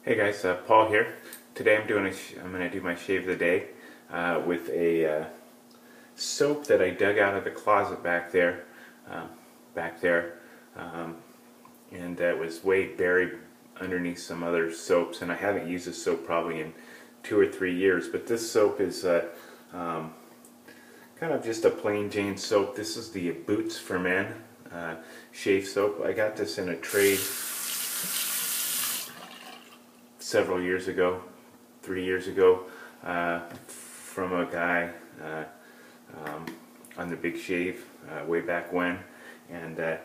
Hey guys, Paul here. Today I'm going to do my shave of the day with a soap that I dug out of the closet um, back there, and that was way buried underneath some other soaps. And I haven't used this soap probably in 2 or 3 years. But this soap is kind of just a plain Jane soap. This is the Boots for Men shave soap. I got this in a trade several years ago, 3 years ago, from a guy on the Big Shave way back when, and I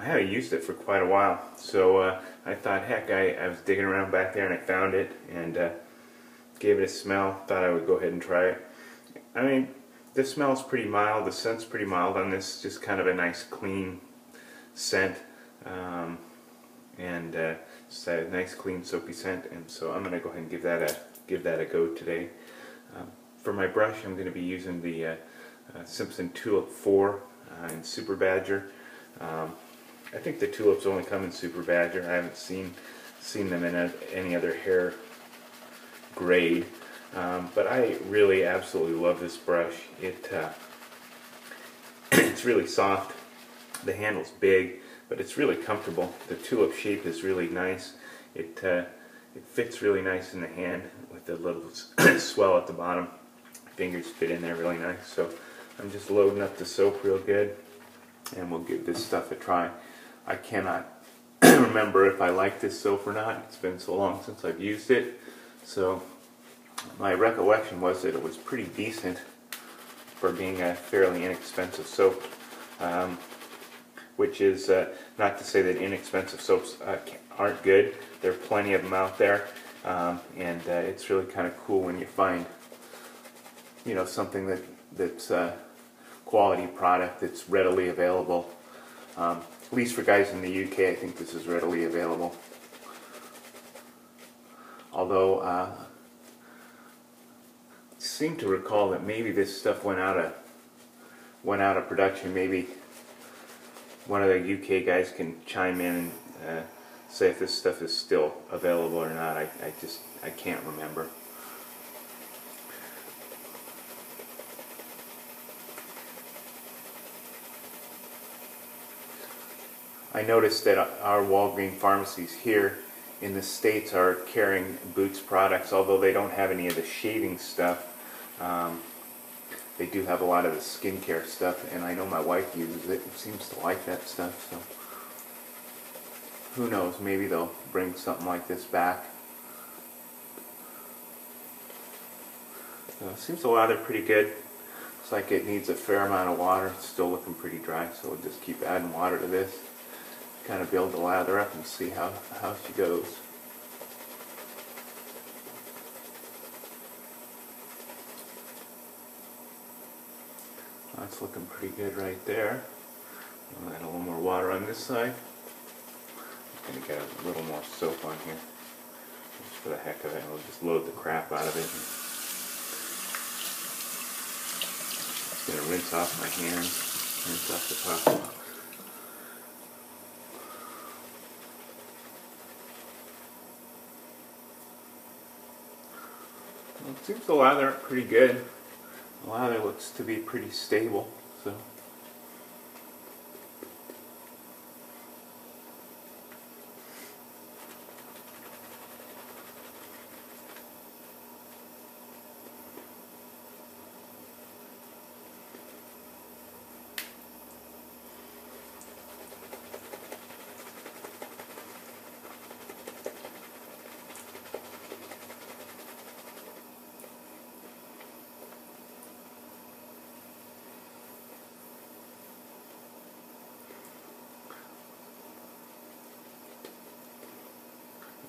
haven't used it for quite a while. So I thought, heck, I was digging around back there and I found it and gave it a smell. Thought I would go ahead and try it. I mean, the smell's pretty mild. The scent's pretty mild on this. Just kind of a nice, clean scent. And it's a nice clean soapy scent, and so I'm going to go ahead and give that a go today. For my brush, I'm going to be using the Simpson Tulip 4 in Super Badger. I think the tulips only come in Super Badger. I haven't seen them in any other hair grade, but I really absolutely love this brush. It's really soft. The handle's big, but it's really comfortable. The tulip shape is really nice. It fits really nice in the hand with the little swell at the bottom. Fingers fit in there really nice. So I'm just loading up the soap real good, and we'll give this stuff a try. I cannot remember if I like this soap or not. It's been so long since I've used it. So my recollection was that it was pretty decent for being a fairly inexpensive soap. Which is not to say that inexpensive soaps aren't good. There are plenty of them out there, and it's really kind of cool when you find, something that's a quality product that's readily available. At least for guys in the UK, I think this is readily available. Although I seem to recall that maybe this stuff went out of production. Maybe one of the UK guys can chime in and say if this stuff is still available or not. I can't remember. I noticed that our Walgreens pharmacies here in the States are carrying Boots products, although they don't have any of the shaving stuff. They do have a lot of the skincare stuff, and I know my wife uses it and seems to like that stuff, so who knows, maybe they'll bring something like this back. It seems to lather pretty good. Looks like it needs a fair amount of water. It's still looking pretty dry, so we'll just keep adding water to this. Kind of build the lather up and see how she goes. That's looking pretty good right there. I'll add a little more water on this side. I'm going to get a little more soap on here. Just for the heck of it. I'll just load the crap out of it. Just going to rinse off my hands. Rinse off the top. Well, it seems to lather up pretty good. The lather looks to be pretty stable, so.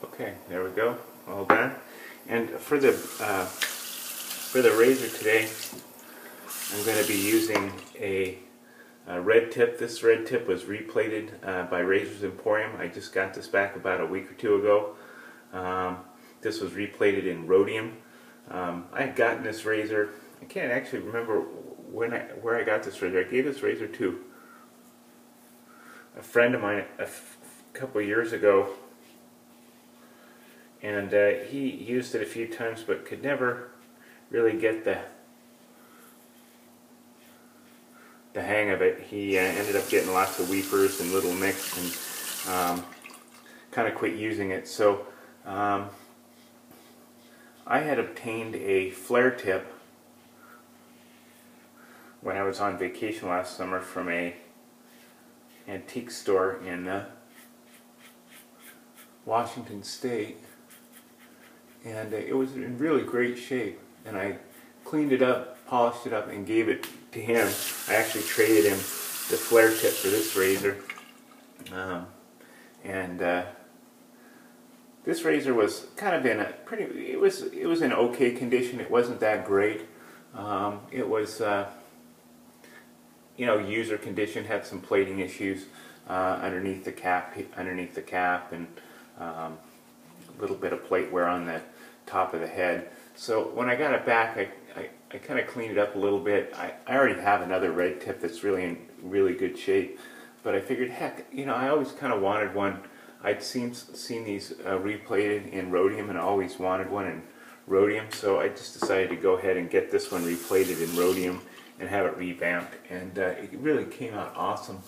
Okay, there we go, all done. And for the razor today, I'm going to be using a red tip. This red tip was replated by Razors Emporium. I just got this back about a week or two ago. This was replated in rhodium. I had gotten this razor. I can't actually remember where I got this razor. I gave this razor to a friend of mine a couple years ago, and he used it a few times but could never really get the hang of it. He ended up getting lots of weepers and little nicks, and kind of quit using it. So I had obtained a flare tip when I was on vacation last summer from a antique store in Washington State, and it was in really great shape, and I cleaned it up, polished it up, and gave it to him. I actually traded him the flare tip for this razor, and this razor was kind of in a pretty, it was in okay condition. It wasn't that great. It was you know, user condition, had some plating issues underneath the cap, and a little bit of plate wear on the top of the head. So when I got it back, I kind of cleaned it up a little bit. I already have another red tip that's really in really good shape, but I figured, heck, you know, I always kind of wanted one. I'd seen these replated in rhodium, and I always wanted one in rhodium, so I just decided to go ahead and get this one replated in rhodium and have it revamped, and it really came out awesome.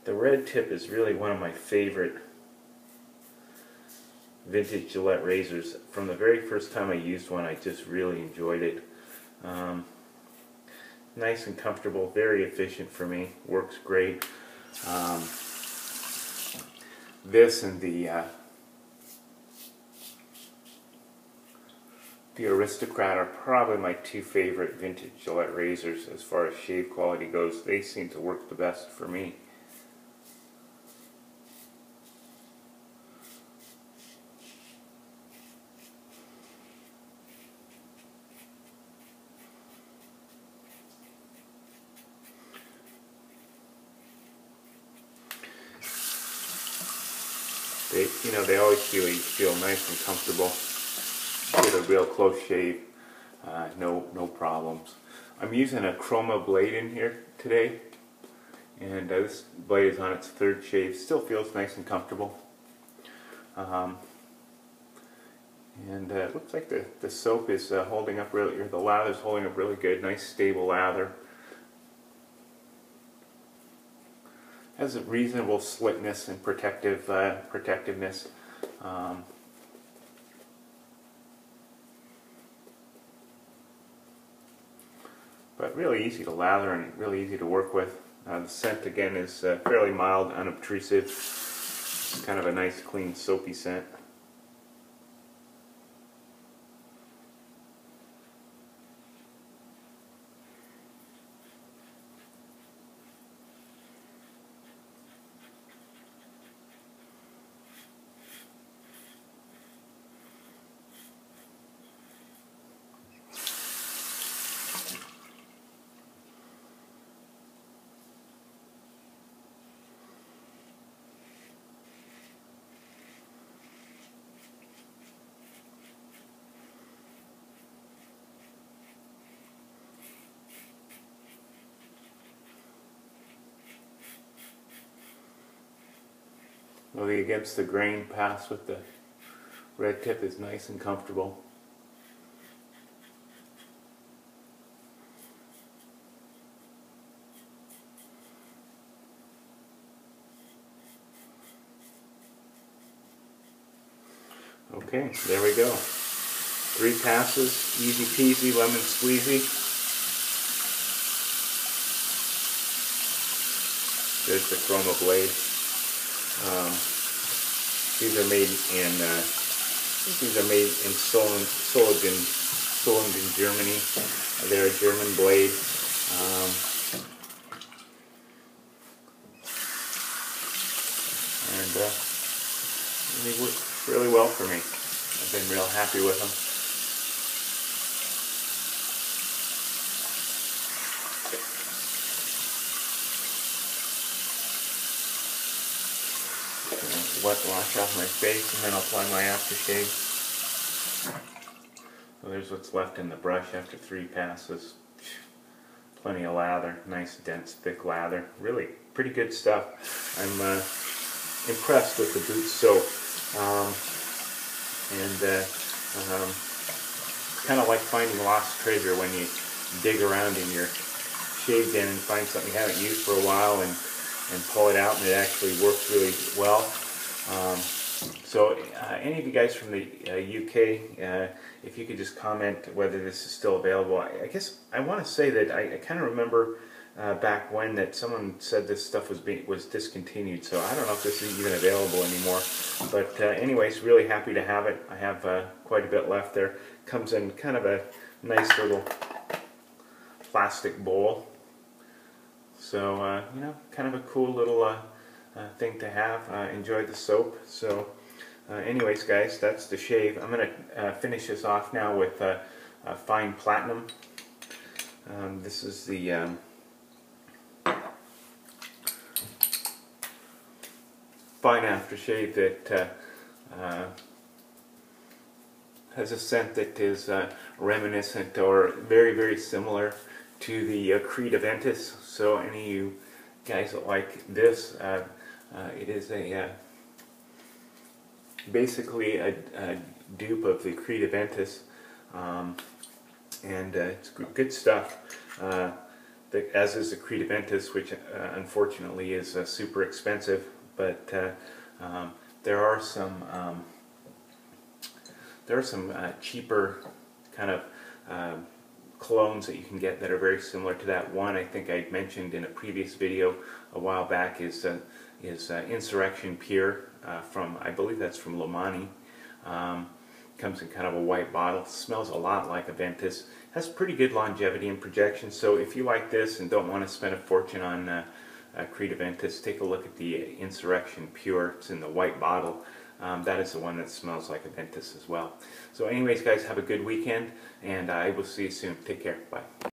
The red tip is really one of my favorite vintage Gillette razors. From the very first time I used one, I just really enjoyed it. Nice and comfortable, very efficient for me, works great. This and the Aristocrat are probably my two favorite vintage Gillette razors as far as shave quality goes. They seem to work the best for me. They always feel nice and comfortable. Get a real close shave, no problems. I'm using a chroma blade in here today, and this blade is on its third shave. Still feels nice and comfortable. And it looks like the soap is holding up really, or the lather is holding up really good. Nice stable lather. Has a reasonable slickness and protectiveness. But really easy to lather and really easy to work with. The scent again is fairly mild, unobtrusive. It's kind of a nice, clean, soapy scent. Well, the against the grain pass with the red tip is nice and comfortable. Okay, there we go. 3 passes, easy peasy, lemon squeezy. There's the chroma blade. These are made in Solingen, Germany. They're a German blade. And they work really well for me. I've been real happy with them. Wet wash off my face, and then I'll apply my aftershave. So there's what's left in the brush after 3 passes. Plenty of lather, nice dense thick lather. Really pretty good stuff. I'm impressed with the boot soap. Kind of like finding lost treasure when you dig around in your shave den and find something you haven't used for a while and pull it out, and it actually works really well. So any of you guys from the UK, if you could just comment whether this is still available. I guess I want to say that I kind of remember back when that someone said this stuff was discontinued, so I don't know if this is even available anymore. But anyways, really happy to have it. I have quite a bit left there. Comes in kind of a nice little plastic bowl. So, you know, kind of a cool little thing to have. Enjoyed the soap. So, anyways, guys, that's the shave. I'm going to finish this off now with fine platinum. This is the fine aftershave that has a scent that is reminiscent or very, very similar to the Creed Aventus. So any of you guys that like this, it is basically a dupe of the Creed Aventus, and it's good stuff. As is the Creed Aventus, which unfortunately is super expensive, but there are some cheaper kind of clones that you can get that are very similar to that. One I think I mentioned in a previous video a while back is Insurrection Pure from, I believe that's from Lomani. Comes in kind of a white bottle. Smells a lot like Aventus. Has pretty good longevity and projection. So if you like this and don't want to spend a fortune on Creed Aventus, take a look at the Insurrection Pure. It's in the white bottle. That is the one that smells like Aventus as well. So anyways, guys, have a good weekend, and I will see you soon. Take care. Bye.